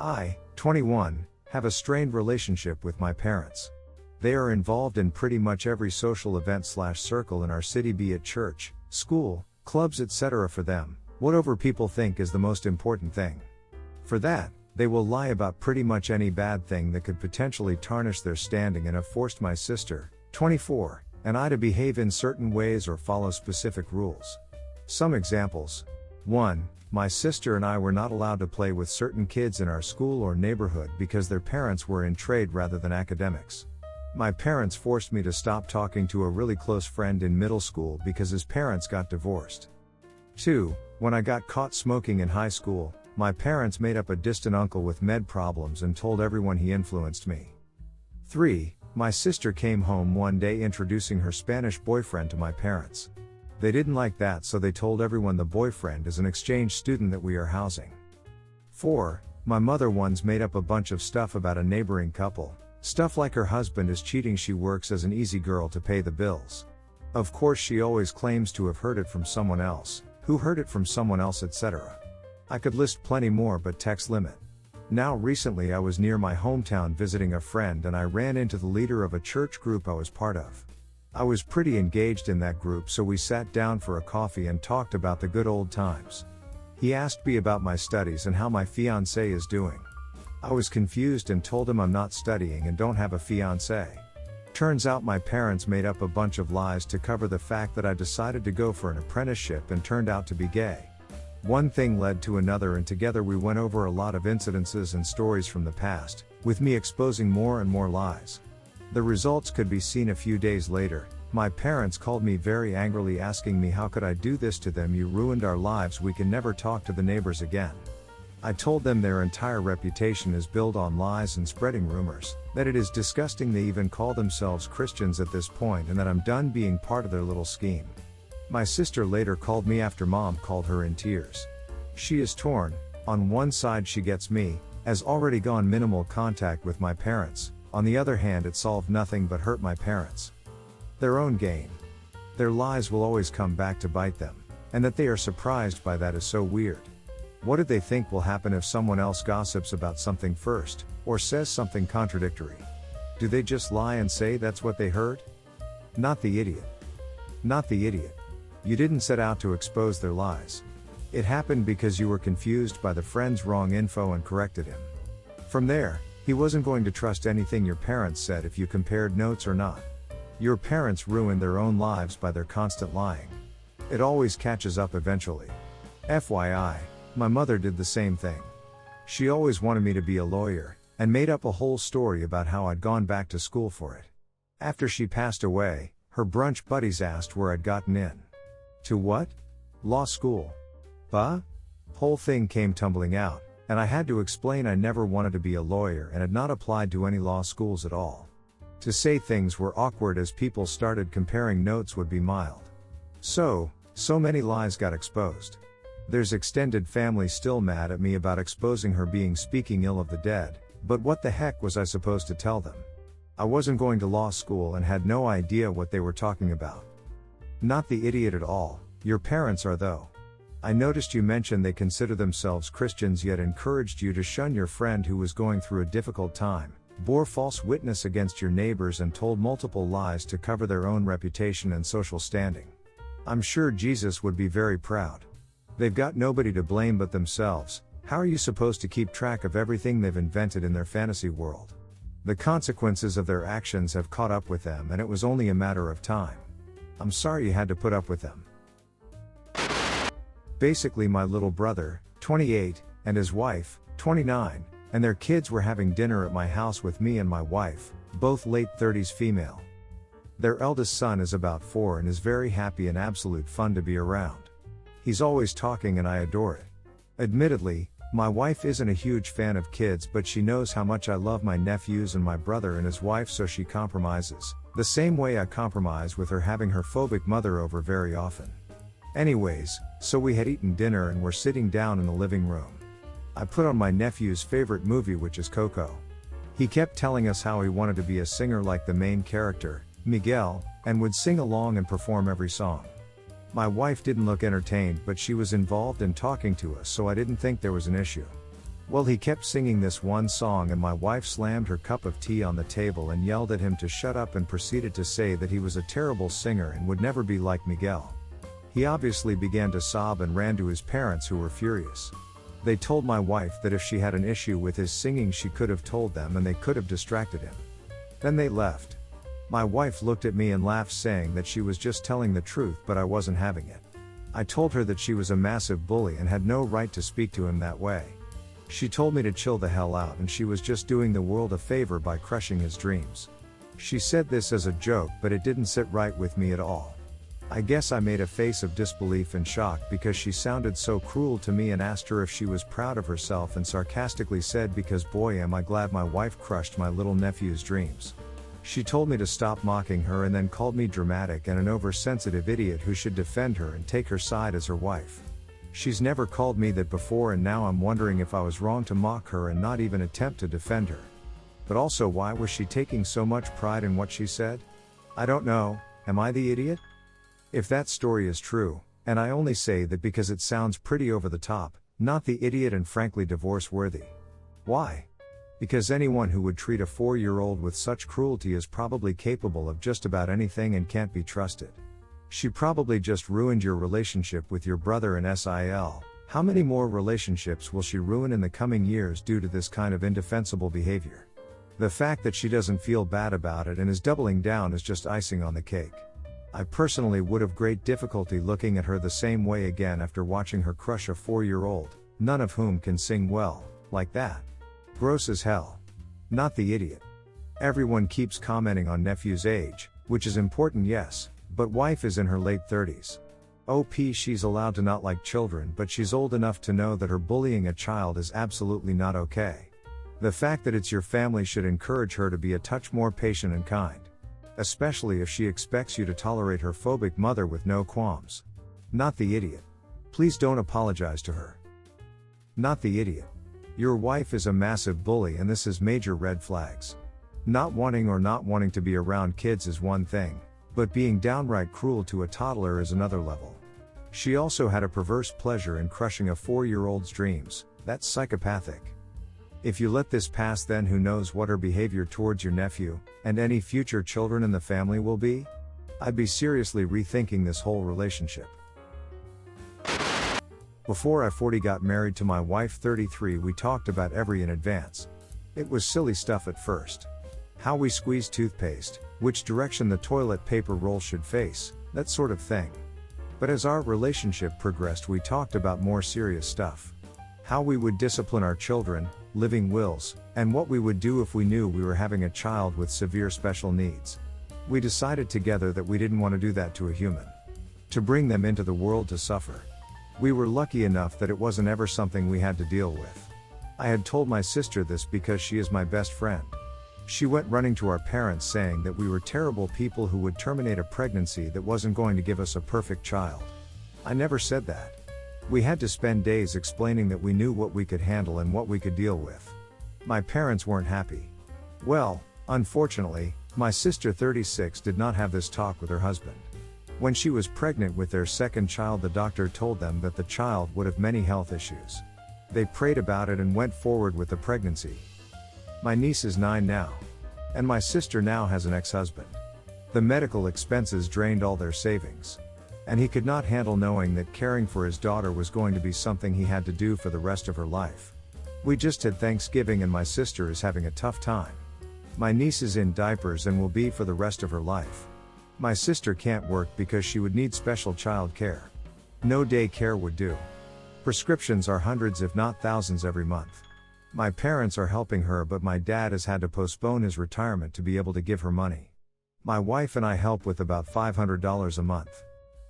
I, 21, have a strained relationship with my parents. They are involved in pretty much every social event/circle in our city, be it church, school, clubs, etc. For them, whatever people think is the most important thing. For that, they will lie about pretty much any bad thing that could potentially tarnish their standing and have forced my sister, 24, and I to behave in certain ways or follow specific rules. Some examples. 1. My sister and I were not allowed to play with certain kids in our school or neighborhood because their parents were in trade rather than academics. My parents forced me to stop talking to a really close friend in middle school because his parents got divorced. 2. When I got caught smoking in high school, my parents made up a distant uncle with med problems and told everyone he influenced me. 3. My sister came home one day introducing her Spanish boyfriend to my parents. They didn't like that, so they told everyone the boyfriend is an exchange student that we are housing. 4. My mother once made up a bunch of stuff about a neighboring couple, stuff like her husband is cheating, she works as an easy girl to pay the bills. Of course she always claims to have heard it from someone else, who heard it from someone else, etc. I could list plenty more, but text limit. Now recently I was near my hometown visiting a friend and I ran into the leader of a church group I was part of. I was pretty engaged in that group, so we sat down for a coffee and talked about the good old times. He asked me about my studies and how my fiancée is doing. I was confused and told him I'm not studying and don't have a fiancée. Turns out my parents made up a bunch of lies to cover the fact that I decided to go for an apprenticeship and turned out to be gay. One thing led to another and together we went over a lot of incidences and stories from the past, with me exposing more and more lies. The results could be seen a few days later. My parents called me very angrily asking me how could I do this to them, you ruined our lives, we can never talk to the neighbors again. I told them their entire reputation is built on lies and spreading rumors, that it is disgusting they even call themselves Christians at this point, and that I'm done being part of their little scheme. My sister later called me after mom called her in tears. She is torn. On one side she gets me, as already gone minimal contact with my parents. On the other hand, it solved nothing but hurt my parents. Their own gain. Their lies will always come back to bite them, and that they are surprised by that is so weird. What do they think will happen if someone else gossips about something first, or says something contradictory? Do they just lie and say that's what they heard? Not the idiot. Not the idiot. You didn't set out to expose their lies. It happened because you were confused by the friend's wrong info and corrected him. From there, he wasn't going to trust anything your parents said if you compared notes or not. Your parents ruined their own lives by their constant lying. It always catches up eventually. FYI, my mother did the same thing. She always wanted me to be a lawyer, and made up a whole story about how I'd gone back to school for it. After she passed away, her brunch buddies asked where I'd gotten in. To what? Law school. Whole thing came tumbling out, and I had to explain I never wanted to be a lawyer and had not applied to any law schools at all. To say things were awkward as people started comparing notes would be mild. So many lies got exposed. There's extended family still mad at me about exposing her being speaking ill of the dead, but what the heck was I supposed to tell them? I wasn't going to law school and had no idea what they were talking about. Not the idiot at all, your parents are though. I noticed you mentioned they consider themselves Christians yet encouraged you to shun your friend who was going through a difficult time, bore false witness against your neighbors and told multiple lies to cover their own reputation and social standing. I'm sure Jesus would be very proud. They've got nobody to blame but themselves. How are you supposed to keep track of everything they've invented in their fantasy world? The consequences of their actions have caught up with them and it was only a matter of time. I'm sorry you had to put up with them. Basically my little brother, 28, and his wife, 29, and their kids were having dinner at my house with me and my wife, both late 30s female. Their eldest son is about 4 and is very happy and absolute fun to be around. He's always talking and I adore it. Admittedly, my wife isn't a huge fan of kids, but she knows how much I love my nephews and my brother and his wife, so she compromises, the same way I compromise with her having her phobic mother over very often. Anyways, so we had eaten dinner and were sitting down in the living room. I put on my nephew's favorite movie, which is Coco. He kept telling us how he wanted to be a singer like the main character, Miguel, and would sing along and perform every song. My wife didn't look entertained, but she was involved in talking to us, so I didn't think there was an issue. Well, he kept singing this one song and my wife slammed her cup of tea on the table and yelled at him to shut up and proceeded to say that he was a terrible singer and would never be like Miguel. He obviously began to sob and ran to his parents, who were furious. They told my wife that if she had an issue with his singing she could have told them and they could have distracted him. Then they left. My wife looked at me and laughed, saying that she was just telling the truth, but I wasn't having it. I told her that she was a massive bully and had no right to speak to him that way. She told me to chill the hell out and she was just doing the world a favor by crushing his dreams. She said this as a joke, but it didn't sit right with me at all. I guess I made a face of disbelief and shock because she sounded so cruel to me, and asked her if she was proud of herself and sarcastically said, because boy am I glad my wife crushed my little nephew's dreams. She told me to stop mocking her and then called me dramatic and an oversensitive idiot who should defend her and take her side as her wife. She's never called me that before, and now I'm wondering if I was wrong to mock her and not even attempt to defend her. But also, why was she taking so much pride in what she said? I don't know. Am I the idiot? If that story is true, and I only say that because it sounds pretty over the top, not the idiot and frankly divorce worthy. Why? Because anyone who would treat a 4-year-old with such cruelty is probably capable of just about anything and can't be trusted. She probably just ruined your relationship with your brother and SIL. How many more relationships will she ruin in the coming years due to this kind of indefensible behavior? The fact that she doesn't feel bad about it and is doubling down is just icing on the cake. I personally would have great difficulty looking at her the same way again after watching her crush a 4-year-old, none of whom can sing well, like that. Gross as hell. Not the idiot. Everyone keeps commenting on nephew's age, which is important, yes, but wife is in her late 30s. OP, she's allowed to not like children, but she's old enough to know that her bullying a child is absolutely not okay. The fact that it's your family should encourage her to be a touch more patient and kind. Especially if she expects you to tolerate her phobic mother with no qualms. Not the idiot. Please don't apologize to her. Not the idiot. Your wife is a massive bully and this is major red flags. Not wanting to be around kids is one thing, but being downright cruel to a toddler is another level. She also had a perverse pleasure in crushing a 4-year-old's dreams. That's psychopathic. If you let this pass, then who knows what her behavior towards your nephew, and any future children in the family will be? I'd be seriously rethinking this whole relationship. Before I 40 got married to my wife 33, we talked about every in advance. It was silly stuff at first. How we squeeze toothpaste, which direction the toilet paper roll should face, that sort of thing. But as our relationship progressed, we talked about more serious stuff. How we would discipline our children, living wills, and what we would do if we knew we were having a child with severe special needs. We decided together that we didn't want to do that to a human. To bring them into the world to suffer. We were lucky enough that it wasn't ever something we had to deal with. I had told my sister this because she is my best friend. She went running to our parents saying that we were terrible people who would terminate a pregnancy that wasn't going to give us a perfect child. I never said that. We had to spend days explaining that we knew what we could handle and what we could deal with. My parents weren't happy. Well, unfortunately, my sister 36 did not have this talk with her husband. When she was pregnant with their second child, the doctor told them that the child would have many health issues. They prayed about it and went forward with the pregnancy. My niece is 9 now. And my sister now has an ex-husband. The medical expenses drained all their savings. And he could not handle knowing that caring for his daughter was going to be something he had to do for the rest of her life. We just had Thanksgiving and my sister is having a tough time. My niece is in diapers and will be for the rest of her life. My sister can't work because she would need special child care. No day care would do. Prescriptions are hundreds if not thousands every month. My parents are helping her, but my dad has had to postpone his retirement to be able to give her money. My wife and I help with about $500 a month.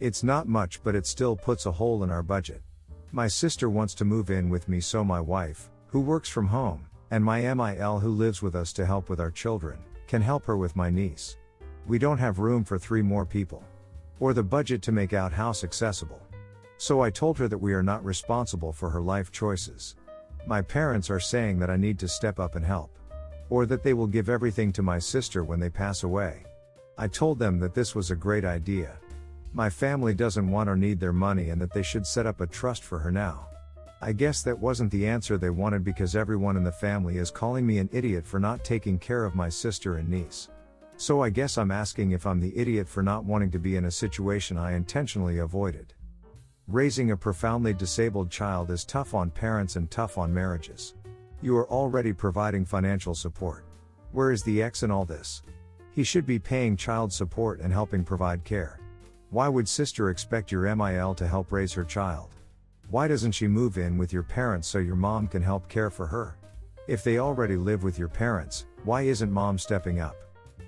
It's not much, but it still puts a hole in our budget. My sister wants to move in with me, so my wife, who works from home, and my MIL, who lives with us to help with our children, can help her with my niece. We don't have room for 3 more people. Or the budget to make out house accessible. So I told her that we are not responsible for her life choices. My parents are saying that I need to step up and help. Or that they will give everything to my sister when they pass away. I told them that this was a great idea. My family doesn't want or need their money and that they should set up a trust for her now. I guess that wasn't the answer they wanted because everyone in the family is calling me an idiot for not taking care of my sister and niece. So I guess I'm asking if I'm the idiot for not wanting to be in a situation I intentionally avoided. Raising a profoundly disabled child is tough on parents and tough on marriages. You are already providing financial support. Where is the ex in all this? He should be paying child support and helping provide care. Why would sister expect your MIL to help raise her child? Why doesn't she move in with your parents so your mom can help care for her? If they already live with your parents, why isn't mom stepping up?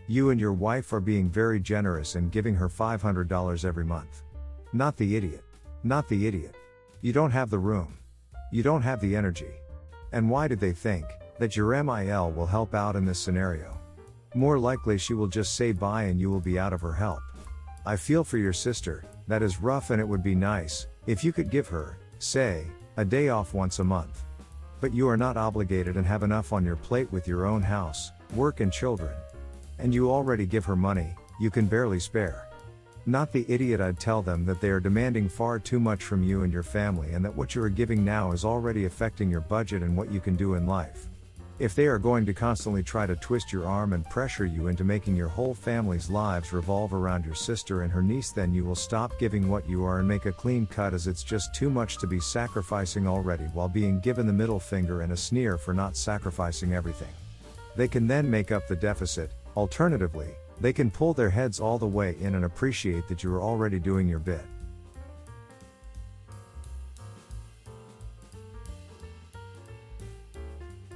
You and your wife are being very generous and giving her $500 every month. Not the idiot. Not the idiot. You don't have the room. You don't have the energy. And why did they think that your MIL will help out in this scenario? More likely she will just say bye and you will be out of her help. I feel for your sister, that is rough, and it would be nice if you could give her, say, a day off once a month. But you are not obligated and have enough on your plate with your own house, work and children. And you already give her money you can barely spare. Not the idiot. I'd tell them that they are demanding far too much from you and your family, and that what you are giving now is already affecting your budget and what you can do in life. If they are going to constantly try to twist your arm and pressure you into making your whole family's lives revolve around your sister and her niece, then you will stop giving what you are and make a clean cut, as it's just too much to be sacrificing already while being given the middle finger and a sneer for not sacrificing everything. They can then make up the deficit. Alternatively, they can pull their heads all the way in and appreciate that you are already doing your bit.